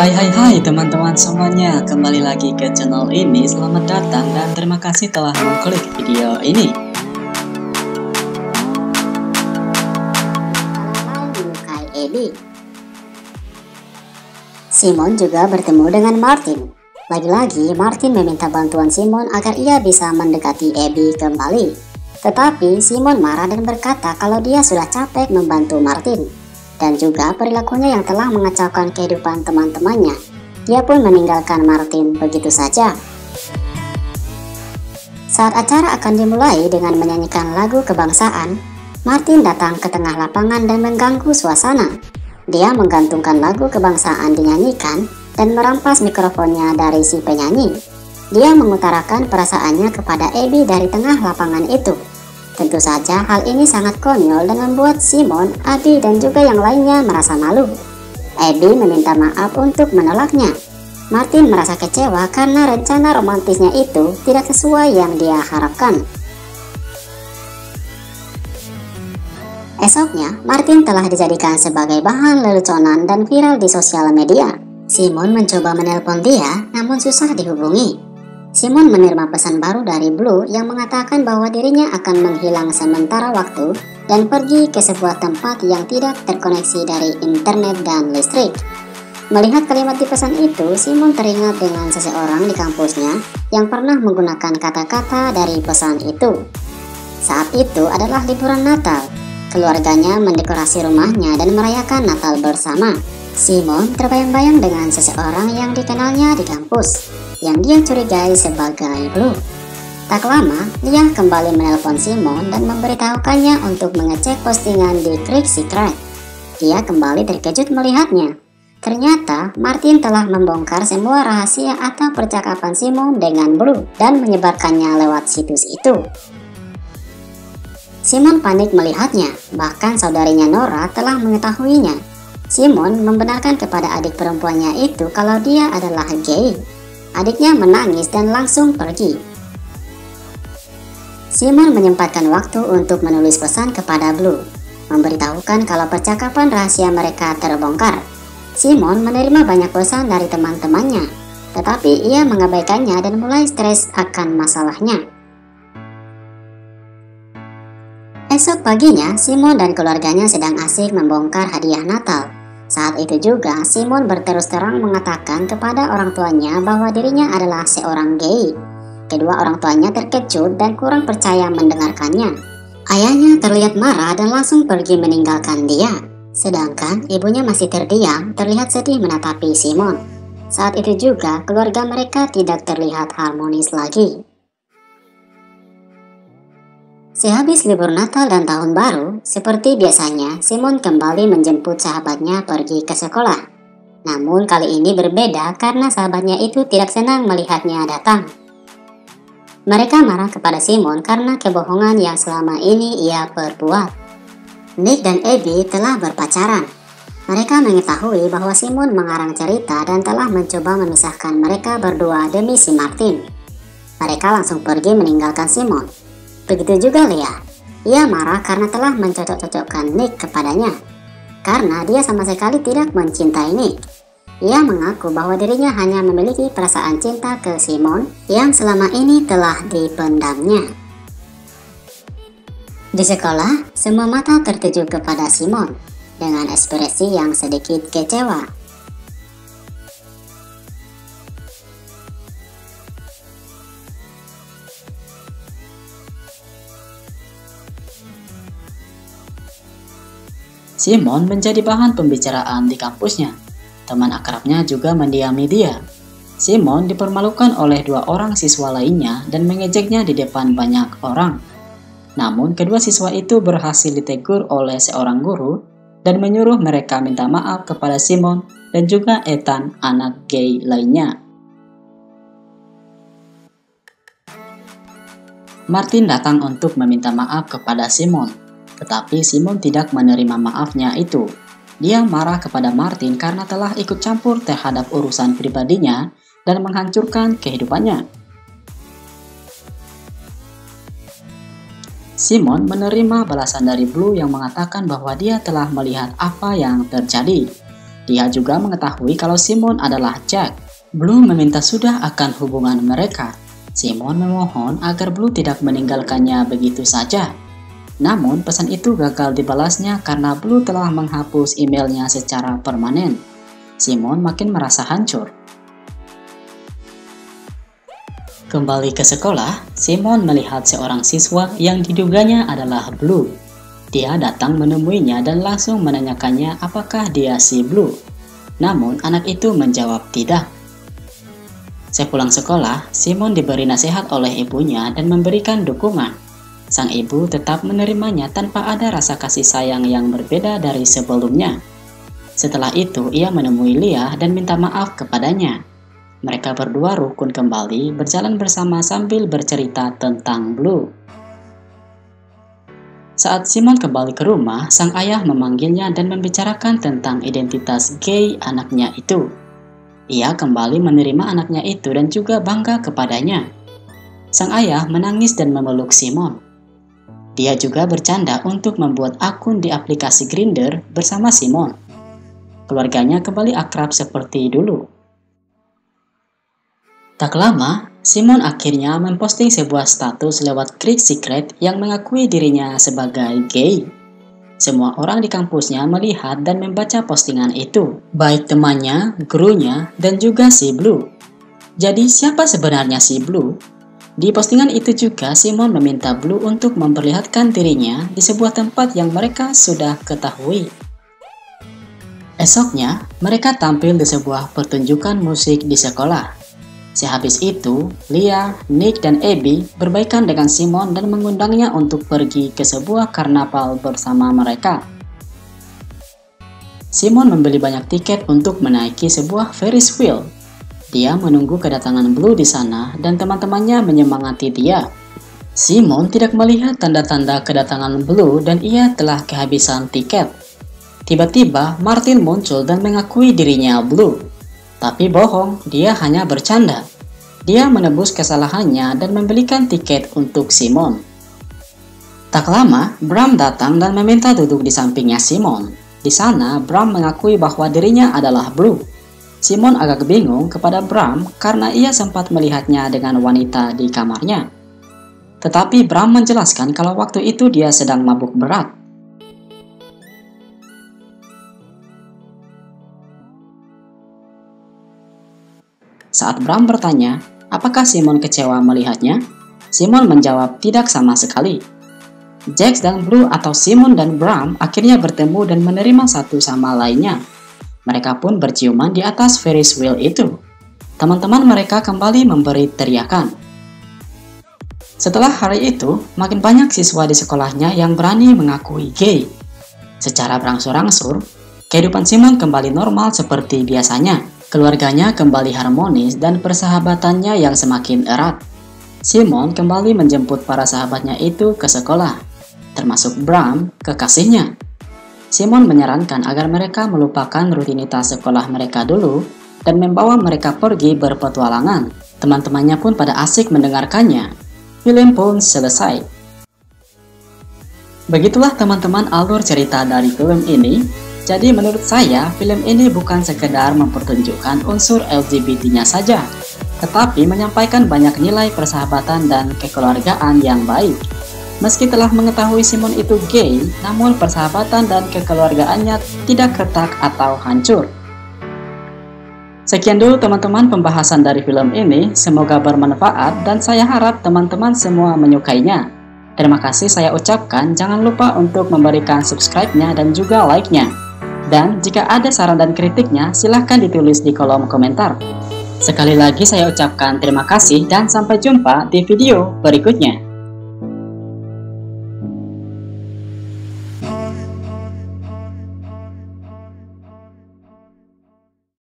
Hai teman-teman semuanya, kembali lagi ke channel ini. Selamat datang dan terima kasih telah mengklik video ini. Menyukai Abby. Simon juga bertemu dengan Martin. Lagi-lagi Martin meminta bantuan Simon agar ia bisa mendekati Abby kembali. Tetapi Simon marah dan berkata kalau dia sudah capek membantu Martin, dan juga perilakunya yang telah mengacaukan kehidupan teman-temannya. Dia pun meninggalkan Martin begitu saja. Saat acara akan dimulai dengan menyanyikan lagu kebangsaan, Martin datang ke tengah lapangan dan mengganggu suasana. Dia menggantungkan lagu kebangsaan dinyanyikan dan merampas mikrofonnya dari si penyanyi. Dia mengutarakan perasaannya kepada Abby dari tengah lapangan itu. Tentu saja hal ini sangat konyol dan membuat Simon, Abby, dan juga yang lainnya merasa malu. Abby meminta maaf untuk menolaknya. Martin merasa kecewa karena rencana romantisnya itu tidak sesuai yang dia harapkan. Esoknya, Martin telah dijadikan sebagai bahan leluconan dan viral di sosial media. Simon mencoba menelpon dia, namun susah dihubungi. Simon menerima pesan baru dari Blue yang mengatakan bahwa dirinya akan menghilang sementara waktu dan pergi ke sebuah tempat yang tidak terkoneksi dari internet dan listrik. Melihat kalimat di pesan itu, Simon teringat dengan seseorang di kampusnya yang pernah menggunakan kata-kata dari pesan itu. Saat itu adalah liburan Natal. Keluarganya mendekorasi rumahnya dan merayakan Natal bersama. Simon terbayang-bayang dengan seseorang yang dikenalnya di kampus, yang dia curigai sebagai Blue. Tak lama, dia kembali menelpon Simon dan memberitahukannya untuk mengecek postingan di Crazy Thread. Dia kembali terkejut melihatnya. Ternyata, Martin telah membongkar semua rahasia atau percakapan Simon dengan Blue dan menyebarkannya lewat situs itu. Simon panik melihatnya, bahkan saudarinya Nora telah mengetahuinya. Simon membenarkan kepada adik perempuannya itu kalau dia adalah gay. Adiknya menangis dan langsung pergi. Simon menyempatkan waktu untuk menulis pesan kepada Blue, memberitahukan kalau percakapan rahasia mereka terbongkar. Simon menerima banyak pesan dari teman-temannya, tetapi ia mengabaikannya dan mulai stres akan masalahnya. Esok paginya, Simon dan keluarganya sedang asik membongkar hadiah Natal. Saat itu juga, Simon berterus terang mengatakan kepada orang tuanya bahwa dirinya adalah seorang gay. Kedua orang tuanya terkejut dan kurang percaya mendengarkannya. Ayahnya terlihat marah dan langsung pergi meninggalkan dia. Sedangkan ibunya masih terdiam, terlihat sedih menatapi Simon. Saat itu juga, keluarga mereka tidak terlihat harmonis lagi. Sehabis libur Natal dan Tahun Baru, seperti biasanya, Simon kembali menjemput sahabatnya pergi ke sekolah. Namun kali ini berbeda karena sahabatnya itu tidak senang melihatnya datang. Mereka marah kepada Simon karena kebohongan yang selama ini ia perbuat. Nick dan Abby telah berpacaran. Mereka mengetahui bahwa Simon mengarang cerita dan telah mencoba memisahkan mereka berdua demi si Martin. Mereka langsung pergi meninggalkan Simon. Begitu juga Leah. Ia marah karena telah mencocok-cocokkan Nick kepadanya, karena dia sama sekali tidak mencintai Nick. Ia mengaku bahwa dirinya hanya memiliki perasaan cinta ke Simon yang selama ini telah dipendamnya. Di sekolah, semua mata tertuju kepada Simon dengan ekspresi yang sedikit kecewa. Simon menjadi bahan pembicaraan di kampusnya. Teman akrabnya juga mendiami dia. Simon dipermalukan oleh dua orang siswa lainnya dan mengejeknya di depan banyak orang. Namun kedua siswa itu berhasil ditegur oleh seorang guru dan menyuruh mereka minta maaf kepada Simon dan juga Ethan, anak gay lainnya. Martin datang untuk meminta maaf kepada Simon. Tetapi Simon tidak menerima maafnya itu. Dia marah kepada Martin karena telah ikut campur terhadap urusan pribadinya dan menghancurkan kehidupannya. Simon menerima balasan dari Blue yang mengatakan bahwa dia telah melihat apa yang terjadi. Dia juga mengetahui kalau Simon adalah Jack. Blue meminta sudah akan hubungan mereka. Simon memohon agar Blue tidak meninggalkannya begitu saja. Namun pesan itu gagal dibalasnya karena Blue telah menghapus emailnya secara permanen. Simon makin merasa hancur. Kembali ke sekolah, Simon melihat seorang siswa yang diduganya adalah Blue. Dia datang menemuinya dan langsung menanyakannya apakah dia si Blue. Namun anak itu menjawab tidak. Sepulang sekolah, Simon diberi nasihat oleh ibunya dan memberikan dukungan. Sang ibu tetap menerimanya tanpa ada rasa kasih sayang yang berbeda dari sebelumnya. Setelah itu, ia menemui Leah dan minta maaf kepadanya. Mereka berdua rukun kembali, berjalan bersama sambil bercerita tentang Blue. Saat Simon kembali ke rumah, sang ayah memanggilnya dan membicarakan tentang identitas gay anaknya itu. Ia kembali menerima anaknya itu dan juga bangga kepadanya. Sang ayah menangis dan memeluk Simon. Dia juga bercanda untuk membuat akun di aplikasi Grindr bersama Simon. Keluarganya kembali akrab seperti dulu. Tak lama, Simon akhirnya memposting sebuah status lewat Greek Secret yang mengakui dirinya sebagai gay. Semua orang di kampusnya melihat dan membaca postingan itu, baik temannya, gurunya, dan juga si Blue. Jadi siapa sebenarnya si Blue? Di postingan itu juga Simon meminta Blue untuk memperlihatkan dirinya di sebuah tempat yang mereka sudah ketahui. Esoknya, mereka tampil di sebuah pertunjukan musik di sekolah. Sehabis itu, Leah, Nick, dan Abby berbaikan dengan Simon dan mengundangnya untuk pergi ke sebuah karnaval bersama mereka. Simon membeli banyak tiket untuk menaiki sebuah Ferris wheel. Dia menunggu kedatangan Blue di sana dan teman-temannya menyemangati dia. Simon tidak melihat tanda-tanda kedatangan Blue dan ia telah kehabisan tiket. Tiba-tiba Martin muncul dan mengakui dirinya Blue. Tapi bohong, dia hanya bercanda. Dia menebus kesalahannya dan membelikan tiket untuk Simon. Tak lama, Bram datang dan meminta duduk di sampingnya Simon. Di sana, Bram mengakui bahwa dirinya adalah Blue. Simon agak bingung kepada Bram karena ia sempat melihatnya dengan wanita di kamarnya. Tetapi Bram menjelaskan kalau waktu itu dia sedang mabuk berat. Saat Bram bertanya, apakah Simon kecewa melihatnya? Simon menjawab tidak sama sekali. Jax dan Blue atau Simon dan Bram akhirnya bertemu dan menerima satu sama lainnya. Mereka pun berciuman di atas Ferris wheel itu. Teman-teman mereka kembali memberi teriakan. Setelah hari itu, makin banyak siswa di sekolahnya yang berani mengakui gay. Secara berangsur-angsur, kehidupan Simon kembali normal seperti biasanya. Keluarganya kembali harmonis dan persahabatannya yang semakin erat. Simon kembali menjemput para sahabatnya itu ke sekolah, termasuk Bram, kekasihnya. Simon menyarankan agar mereka melupakan rutinitas sekolah mereka dulu dan membawa mereka pergi berpetualangan. Teman-temannya pun pada asik mendengarkannya. Film pun selesai. Begitulah teman-teman alur cerita dari film ini. Jadi menurut saya, film ini bukan sekedar mempertunjukkan unsur LGBT-nya saja, tetapi menyampaikan banyak nilai persahabatan dan kekeluargaan yang baik. Meski telah mengetahui Simon itu gay, namun persahabatan dan kekeluargaannya tidak retak atau hancur. Sekian dulu teman-teman pembahasan dari film ini, semoga bermanfaat dan saya harap teman-teman semua menyukainya. Terima kasih saya ucapkan, jangan lupa untuk memberikan subscribe-nya dan juga like-nya. Dan jika ada saran dan kritiknya, silahkan ditulis di kolom komentar. Sekali lagi saya ucapkan terima kasih dan sampai jumpa di video berikutnya.